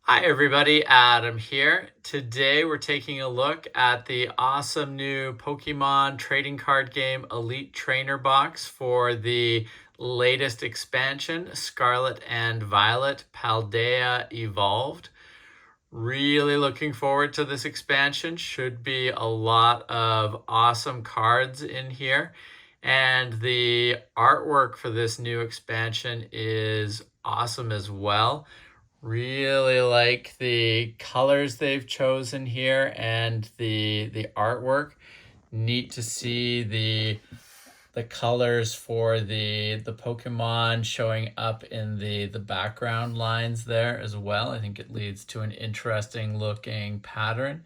Hi everybody, Adam here. Today we're taking a look at the awesome new Pokemon trading card game Elite Trainer box for the latest expansion, Scarlet and Violet Paldea Evolved. Really looking forward to this expansion. Should be a lot of awesome cards in here. And the artwork for this new expansion is awesome as well. Really like the colors they've chosen here and the artwork. Neat to see the colors for the Pokemon showing up in the background lines there as well. I think it leads to an interesting looking pattern,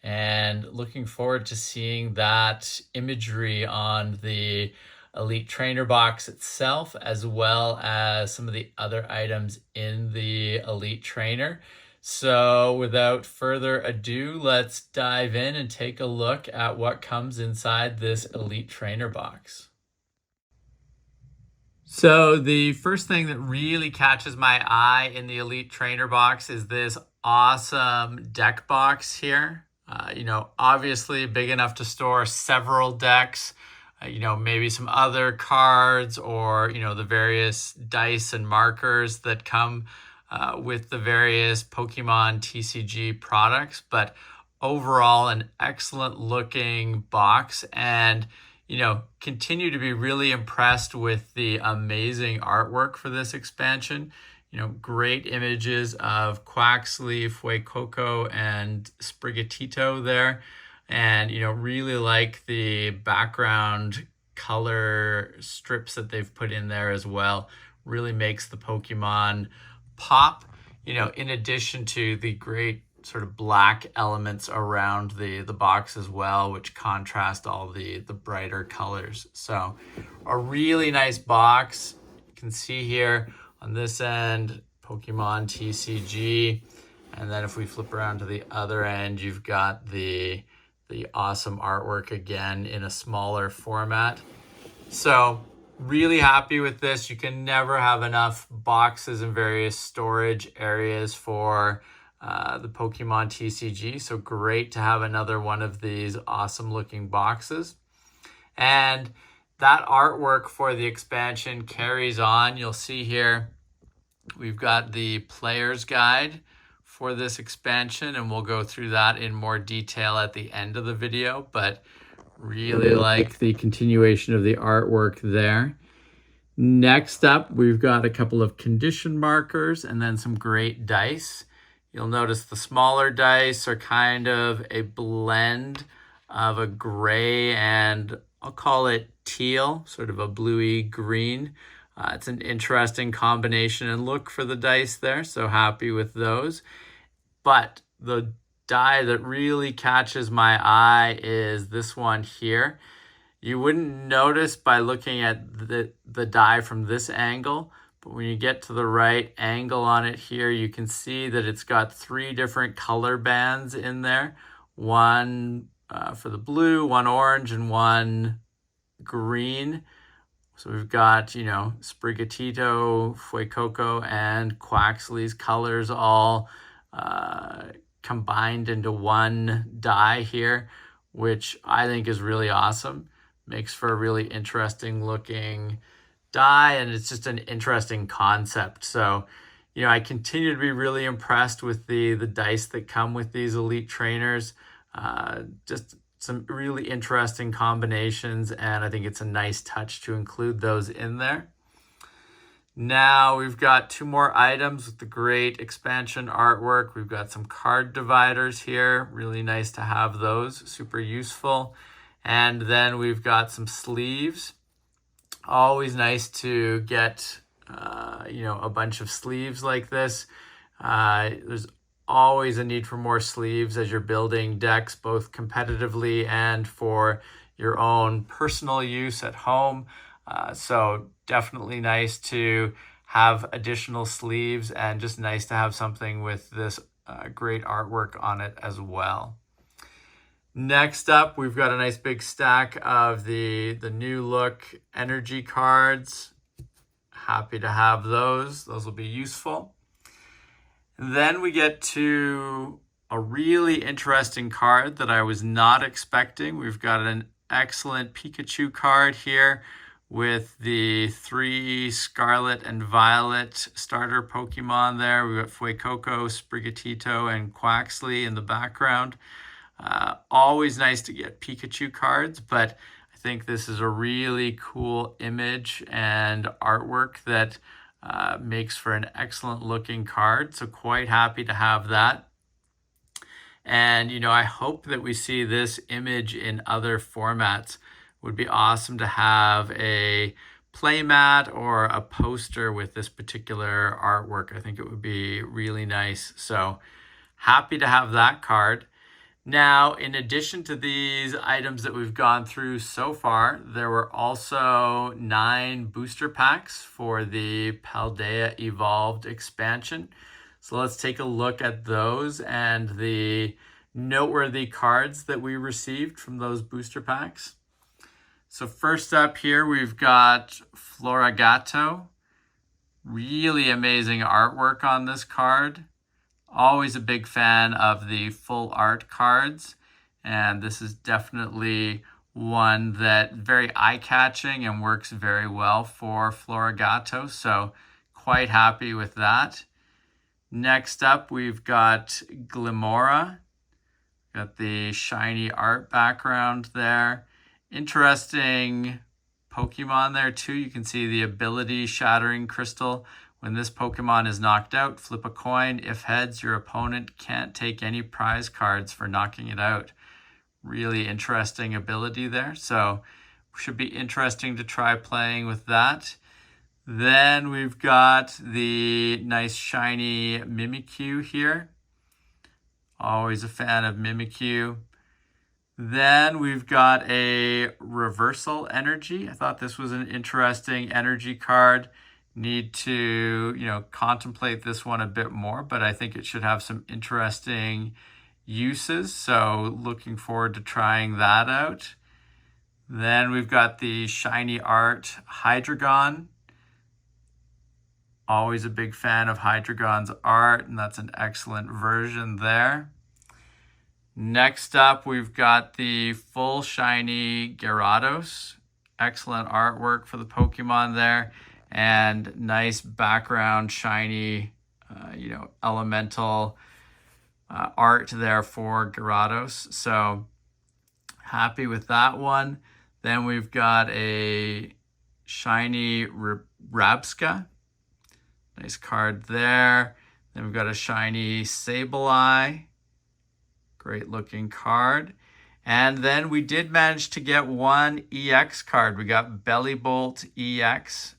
and looking forward to seeing that imagery on the Elite Trainer box itself, as well as some of the other items in the Elite Trainer. So without further ado, let's dive in and take a look at what comes inside this Elite Trainer box. So the first thing that really catches my eye in the Elite Trainer box is this awesome deck box here. Obviously big enough to store several decks, maybe some other cards or, the various dice and markers that come with the various Pokemon TCG products. But overall, an excellent looking box, and continue to be really impressed with the amazing artwork for this expansion. Great images of Quaxly, Fuecoco, and Sprigatito there. And, really like the background color strips that they've put in there as well. Really makes the Pokemon pop, in addition to the great sort of black elements around the box as well, which contrast all the brighter colors. So a really nice box. You can see here on this end, Pokemon TCG. And then if we flip around to the other end, you've got the awesome artwork again in a smaller format. So really happy with this. You can never have enough boxes and various storage areas for the Pokemon TCG. So great to have another one of these awesome looking boxes. And that artwork for the expansion carries on. You'll see here we've got the player's guide for this expansion, and we'll go through that in more detail at the end of the video, but really like the continuation of the artwork there. Next up, we've got a couple of condition markers and then some great dice. You'll notice the smaller dice are kind of a blend of a gray and I'll call it teal, sort of a bluey green. It's an interesting combination and look for the dice there, so happy with those. But the die that really catches my eye is this one here. You wouldn't notice by looking at the die from this angle, but when you get to the right angle on it here, you can see that it's got three different color bands in there. One for the blue, one orange, and one green. So we've got, Sprigatito, Fuecoco, and Quaxly's colors all combined into one die here, which I think is really awesome. Makes for a really interesting looking die, and it's just an interesting concept. So, I continue to be really impressed with the dice that come with these Elite Trainers. Just some really interesting combinations, and I think it's a nice touch to include those in there. Now we've got two more items with the great expansion artwork. We've got some card dividers here. Really nice to have those, super useful. And then we've got some sleeves. Always nice to get, a bunch of sleeves like this. There's always a need for more sleeves as you're building decks, both competitively and for your own personal use at home. So definitely nice to have additional sleeves, and just nice to have something with this great artwork on it as well. Next up, we've got a nice big stack of the new look energy cards. Happy to have those. Those will be useful. Then we get to a really interesting card that I was not expecting. We've got an excellent Pikachu card here with the 3 Scarlet and Violet starter Pokemon there. We've got Fuecoco, Sprigatito, and Quaxley in the background. Always nice to get Pikachu cards, but I think this is a really cool image and artwork that makes for an excellent looking card. So quite happy to have that. And, I hope that we see this image in other formats. Would be awesome to have a playmat or a poster with this particular artwork. I think it would be really nice. So happy to have that card. Now, in addition to these items that we've gone through so far, there were also 9 booster packs for the Paldea Evolved expansion. So let's take a look at those and the noteworthy cards that we received from those booster packs. So first up here, we've got Floragato. Really amazing artwork on this card. Always a big fan of the full art cards, and this is definitely one that very eye-catching and works very well for Floragato, so quite happy with that. Next up, we've got Glimmora. Got the shiny art background there. Interesting Pokemon there too. You can see the ability Shattering Crystal. When this Pokemon is knocked out, flip a coin. If heads, your opponent can't take any prize cards for knocking it out. Really interesting ability there. So should be interesting to try playing with that. Then we've got the nice shiny Mimikyu here. Always a fan of Mimikyu. Then we've got a Reversal Energy. I thought this was an interesting energy card. Need to, contemplate this one a bit more, but I think it should have some interesting uses. So looking forward to trying that out. Then we've got the shiny art Hydreigon. Always a big fan of Hydreigon's art, and that's an excellent version there. Next up, we've got the full shiny Gyarados. Excellent artwork for the Pokemon there. And nice background, shiny, elemental art there for Gyarados. So happy with that one. Then we've got a shiny Rabska. Nice card there. Then we've got a shiny Sableye. Great looking card. And then we did manage to get one EX card. We got Bellybolt EX.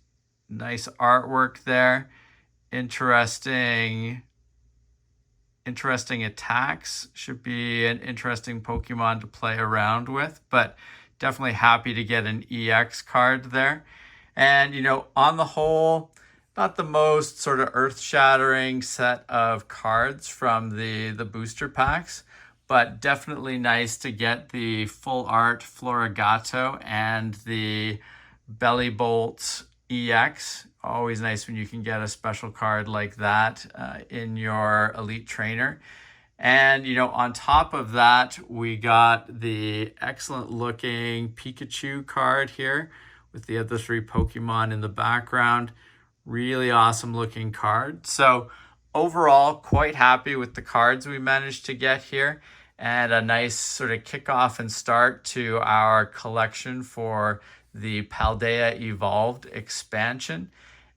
Nice artwork there. Interesting attacks. Should be an interesting Pokemon to play around with, but definitely happy to get an EX card there. And, on the whole, not the most sort of earth-shattering set of cards from the booster packs, but definitely nice to get the full art Floragato and the Bellybolt EX. Always nice when you can get a special card like that in your Elite Trainer. And, on top of that, we got the excellent looking Pikachu card here with the other 3 Pokemon in the background. Really awesome looking card. So overall, quite happy with the cards we managed to get here, and a nice sort of kickoff and start to our collection for the Paldea Evolved expansion.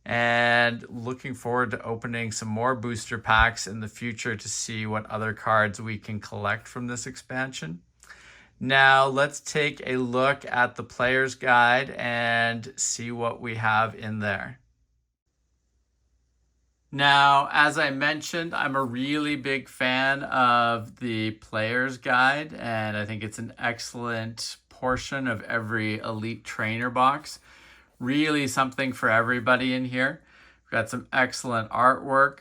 And looking forward to opening some more booster packs in the future to see what other cards we can collect from this expansion. Now let's take a look at the player's guide and see what we have in there. Now, as I mentioned, I'm a really big fan of the player's guide, and I think it's an excellent portion of every Elite Trainer box. Really something for everybody in here. We've got some excellent artwork,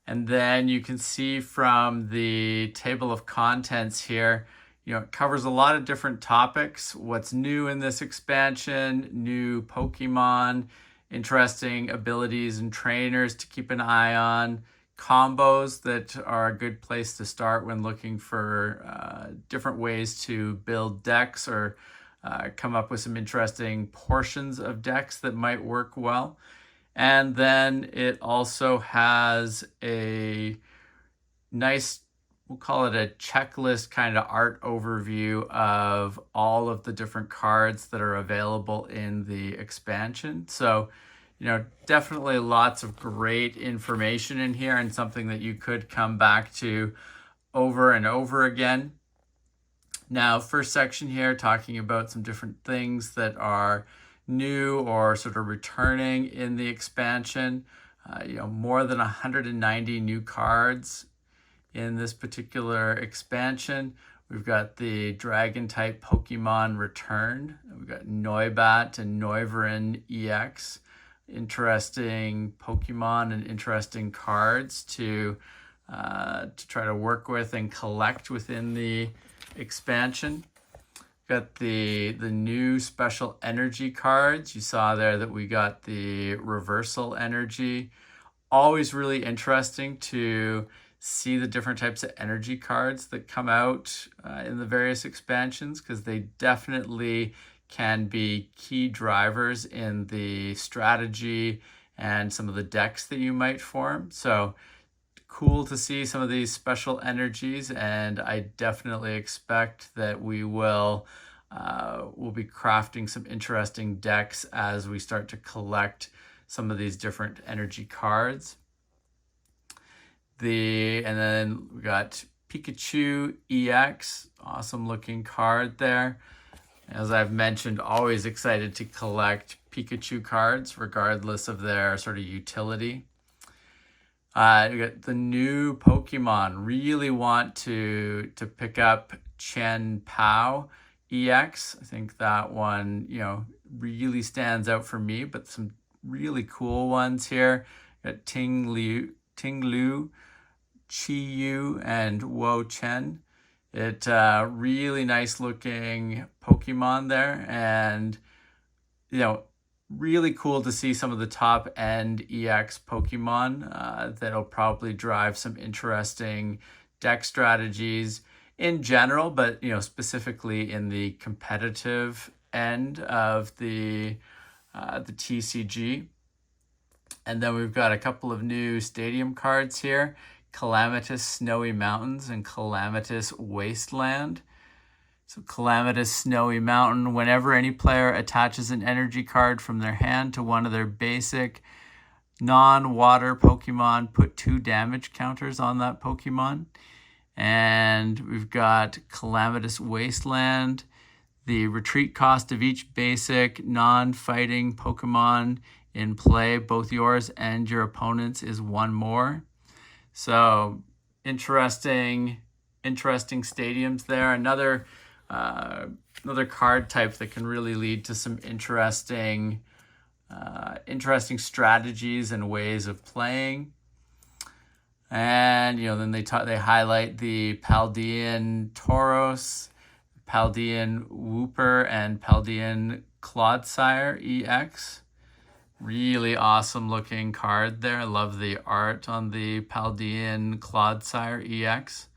and then you can see from the table of contents here, it covers a lot of different topics. What's new in this expansion, new Pokemon, interesting abilities and trainers to keep an eye on, combos that are a good place to start when looking for different ways to build decks or come up with some interesting portions of decks that might work well. And then it also has a nice, we'll call it a checklist kind of art overview of all of the different cards that are available in the expansion. So, definitely lots of great information in here and something that you could come back to over and over again. Now, first section here, talking about some different things that are new or sort of returning in the expansion. More than 190 new cards in this particular expansion. We've got the Dragon type Pokemon return. We've got Noibat and Noivern EX. Interesting Pokemon and interesting cards to try to work with and collect within the expansion. Got the new special energy cards. You saw there that we got the reversal energy. Always really interesting to see the different types of energy cards that come out in the various expansions, because they definitely can be key drivers in the strategy and some of the decks that you might form. So cool to see some of these special energies, and I definitely expect that we'll be crafting some interesting decks as we start to collect some of these different energy cards. And then we got Pikachu EX, awesome looking card there. As I've mentioned, always excited to collect Pikachu cards regardless of their sort of utility. We got the new Pokemon. Really want to pick up Chen Pao EX. I think that one, really stands out for me, but some really cool ones here. We got Ting Lu, Chi Yu, and Wo Chen. It really nice looking Pokemon there, and really cool to see some of the top end EX Pokemon that'll probably drive some interesting deck strategies in general, but specifically in the competitive end of the TCG. And then we've got a couple of new stadium cards here: Calamitous Snowy Mountains and Calamitous Wasteland. So Calamitous Snowy Mountain, whenever any player attaches an energy card from their hand to one of their basic non-water Pokemon, put 2 damage counters on that Pokemon. And we've got Calamitous Wasteland. The retreat cost of each basic non-fighting Pokemon in play, both yours and your opponent's, is 1 more. So interesting stadiums there. Another card type that can really lead to some interesting strategies and ways of playing. And then they highlight the Paldean Tauros, Paldean Wooper, and Paldean Clodsire EX. Really awesome looking card there. I love the art on the Paldean Clodsire EX.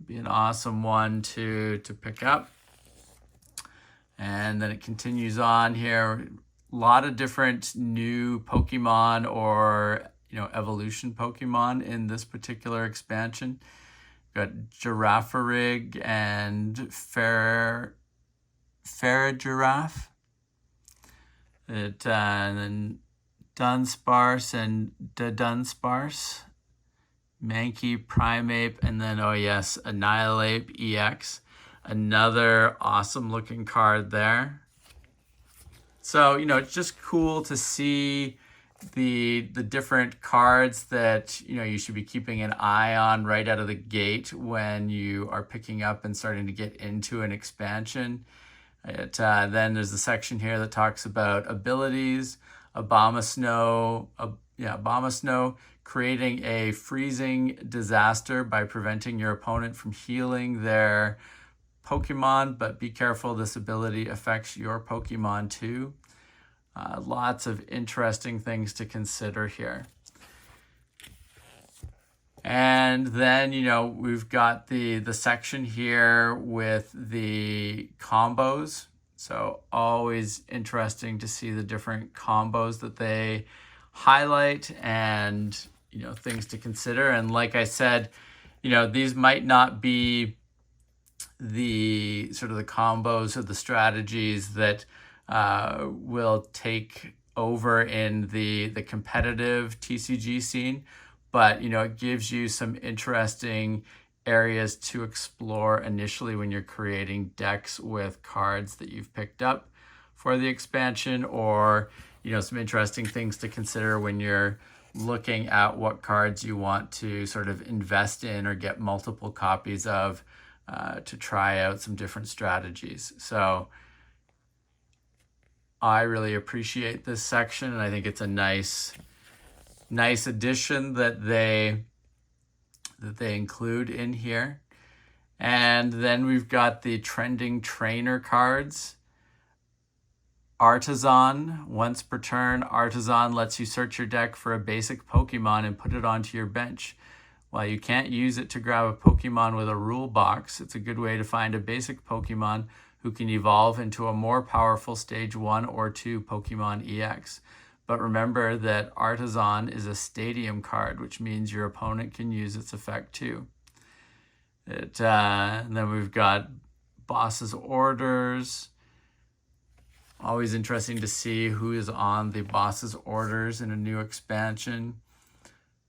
Be an awesome one to pick up. And then it continues on here. A lot of different new Pokemon or evolution Pokemon in this particular expansion. We've got Girafarig and Farigiraf. And then Dunsparce and Dunsparce. Mankey, Primeape, and then, Annihilape EX. Another awesome looking card there. So, it's just cool to see the different cards that, you should be keeping an eye on right out of the gate when you are picking up and starting to get into an expansion. Then there's a section here that talks about abilities. Abomasnow, creating a freezing disaster by preventing your opponent from healing their Pokemon, but be careful, this ability affects your Pokemon too. Lots of interesting things to consider here. And then, we've got the section here with the combos. So always interesting to see the different combos that they highlight and, things to consider. And like I said, these might not be the sort of the combos or the strategies that will take over in the competitive TCG scene, but it gives you some interesting areas to explore initially when you're creating decks with cards that you've picked up for the expansion, or some interesting things to consider when you're looking at what cards you want to sort of invest in or get multiple copies of to try out some different strategies. So I really appreciate this section, and I think it's a nice addition that they include in here. And then we've got the trending trainer cards. Artisan, once per turn, Artisan lets you search your deck for a basic Pokemon and put it onto your bench. While you can't use it to grab a Pokemon with a rule box, it's a good way to find a basic Pokemon who can evolve into a more powerful Stage 1 or 2 Pokemon EX. But remember that Artisan is a stadium card, which means your opponent can use its effect too. And then we've got Boss's Orders. Always interesting to see who is on the Boss's Orders in a new expansion.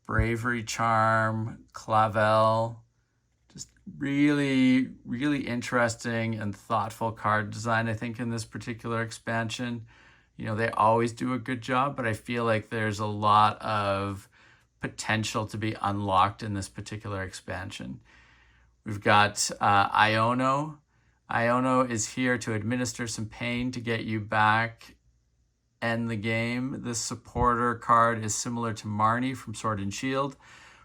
Bravery Charm, Clavel. Just really, really interesting and thoughtful card design, I think, in this particular expansion. They always do a good job, but I feel like there's a lot of potential to be unlocked in this particular expansion. We've got Iono. Iono is here to administer some pain to get you back and the game. This supporter card is similar to Marnie from Sword and Shield,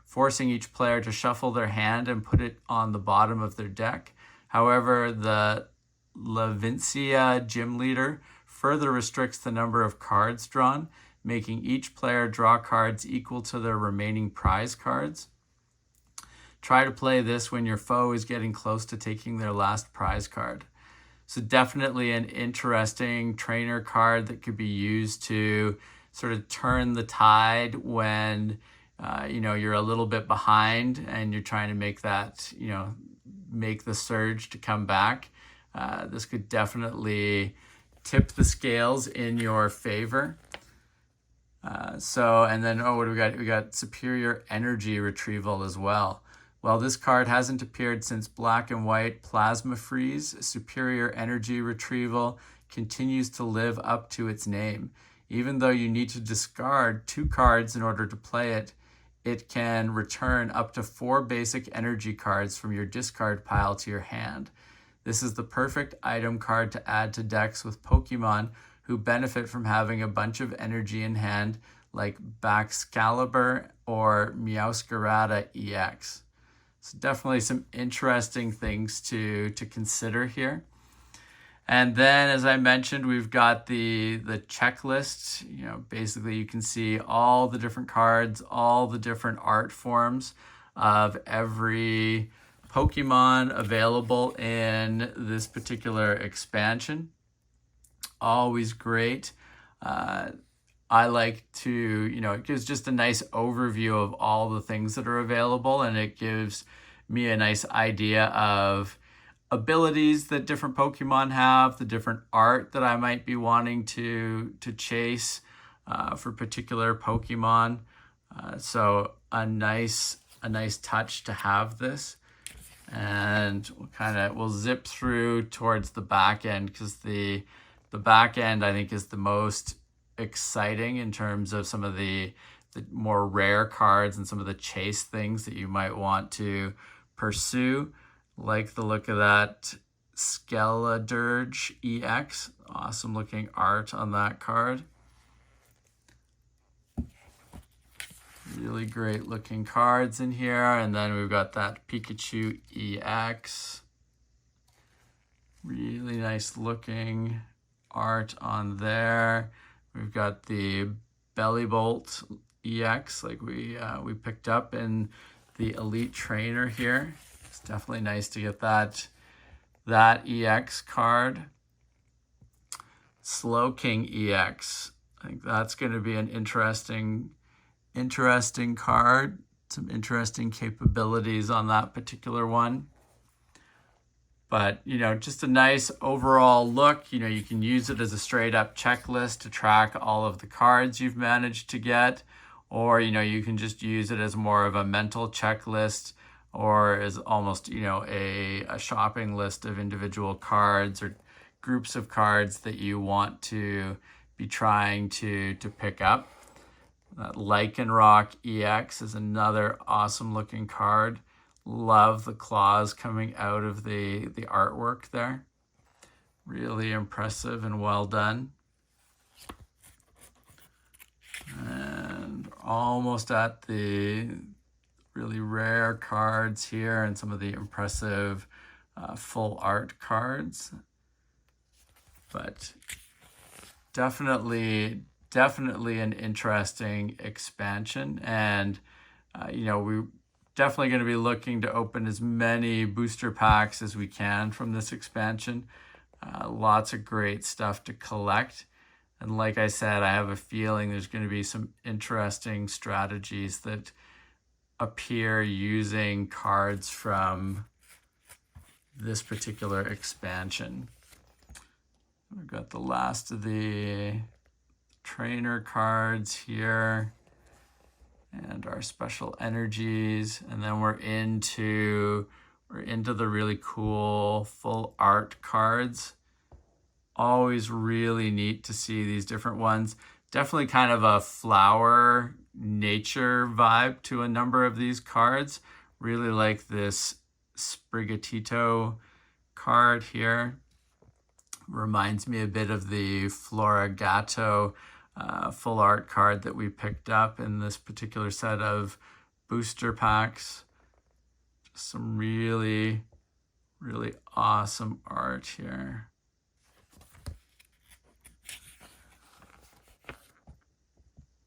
forcing each player to shuffle their hand and put it on the bottom of their deck. However, the Lavincia Gym Leader further restricts the number of cards drawn, making each player draw cards equal to their remaining prize cards. Try to play this when your foe is getting close to taking their last prize card. So definitely an interesting trainer card that could be used to sort of turn the tide when you're a little bit behind and you're trying to make that, make the surge to come back. This could definitely tip the scales in your favor. And then what do we got? We got Superior Energy Retrieval as well. While this card hasn't appeared since Black and White Plasma Freeze, Superior Energy Retrieval continues to live up to its name. Even though you need to discard 2 cards in order to play it, it can return up to 4 basic energy cards from your discard pile to your hand. This is the perfect item card to add to decks with Pokemon who benefit from having a bunch of energy in hand, like Baxcalibur or Meowscarada EX. So definitely some interesting things to consider here. And then, as I mentioned, we've got the checklist. Basically you can see all the different cards, all the different art forms of every Pokemon available in this particular expansion. Always great. I like to, it gives just a nice overview of all the things that are available, and it gives me a nice idea of abilities that different Pokemon have, the different art that I might be wanting to chase for particular Pokemon. So a nice touch to have this. And we'll zip through towards the back end, because the back end I think is the most exciting in terms of some of the more rare cards and some of the chase things that you might want to pursue. Like the look of that Skeledirge EX. Awesome looking art on that card. Really great looking cards in here. And then we've got that Pikachu EX. Really nice looking art on there. We've got the Bellybolt EX, like we picked up in the Elite Trainer here. It's definitely nice to get that EX card. Slowking EX. I think that's going to be an interesting card. Some interesting capabilities on that particular one. But, you know, just a nice overall look. You know, you can use it as a straight up checklist to track all of the cards you've managed to get. Or, you know, you can just use it as more of a mental checklist, or as almost, you know, a shopping list of individual cards or groups of cards that you want to be trying to pick up. That Lycanroc EX is another awesome looking card. Love the claws coming out of the artwork there. Really impressive and well done. And almost at the really rare cards here and some of the impressive full art cards. But definitely an interesting expansion. And, you know, we're definitely going to be looking to open as many booster packs as we can from this expansion. Lots of great stuff to collect. And like I said, I have a feeling there's going to be some interesting strategies that appear using cards from this particular expansion. We've got the last of the trainer cards here and our special energies, and then we're into the really cool full art cards. Always really neat to see these different ones. Definitely kind of a flower nature vibe to a number of these cards. Really like this Sprigatito card here. Reminds me a bit of the Florigato full art card that we picked up in this particular set of booster packs. Just some really awesome art here.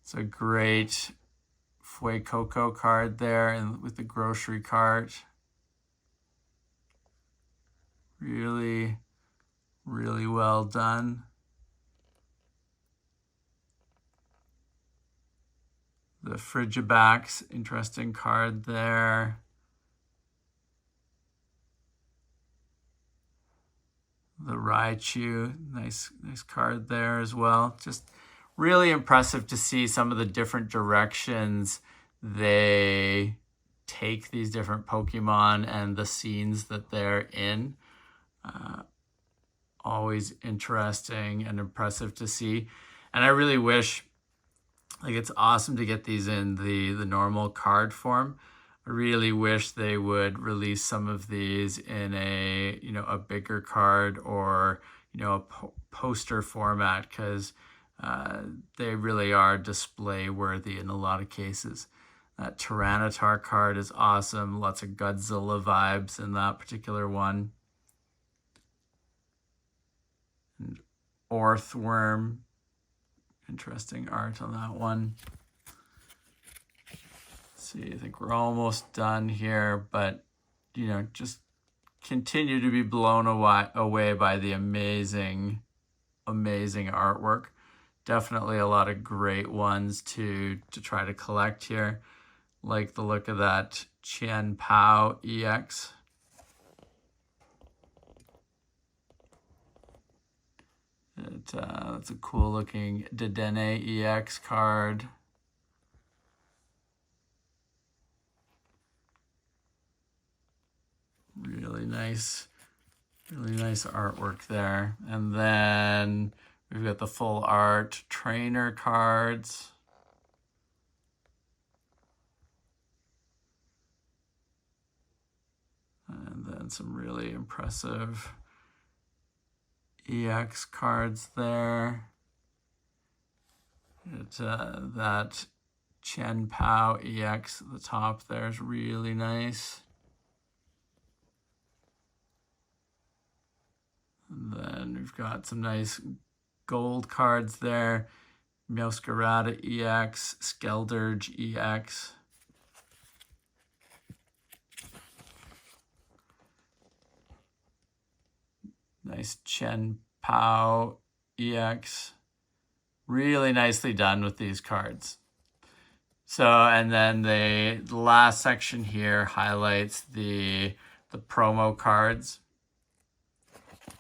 It's a great Fuecoco card there, and with the grocery cart. Really well done. The Frigibax, interesting card there. The Raichu, nice card there as well. Just really impressive to see some of the different directions they take these different Pokemon and the scenes that they're in. Always interesting and impressive to see. And I really wish, like, it's awesome to get these in the normal card form. I really wish they would release some of these in a, you know, a bigger card or, you know, a poster format, because they really are display worthy in a lot of cases. That Tyranitar card is awesome. Lots of Godzilla vibes in that particular one. And Orthworm, interesting art on that one. Let's see, I think we're almost done here, but, you know, just continue to be blown away by the amazing artwork. Definitely a lot of great ones to try to collect here. Like the look of that Chen Pao EX. It's a cool looking Dedenne EX card. Really nice artwork there. And then we've got the full art trainer cards. And then some really impressive EX cards there. That Chen Pao EX at the top there is really nice. And then we've got some nice gold cards there. Meowscarada EX, Skeldurge EX. Nice Chen Pao EX. Really nicely done with these cards. So, and then the last section here highlights the promo cards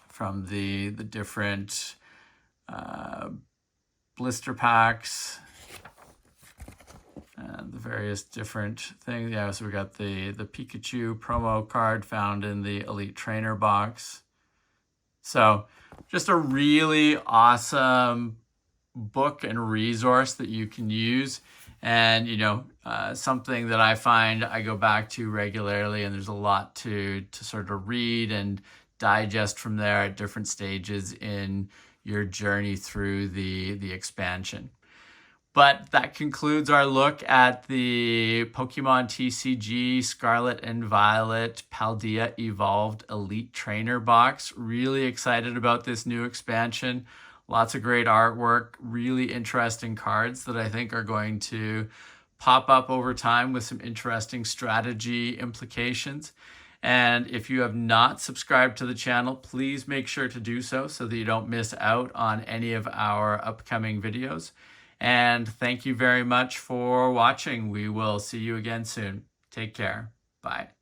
from the different blister packs and the various different things. Yeah, so we got the Pikachu promo card found in the Elite Trainer box. So just a really awesome book and resource that you can use, and something that I find I go back to regularly, and there's a lot to sort of read and digest from there at different stages in your journey through the expansion. But that concludes our look at the Pokemon TCG Scarlet and Violet Paldea Evolved Elite Trainer box. Really excited about this new expansion. Lots of great artwork, really interesting cards that I think are going to pop up over time with some interesting strategy implications. And if you have not subscribed to the channel, please make sure to do so that you don't miss out on any of our upcoming videos. And thank you very much for watching. We will see you again soon. Take care. Bye.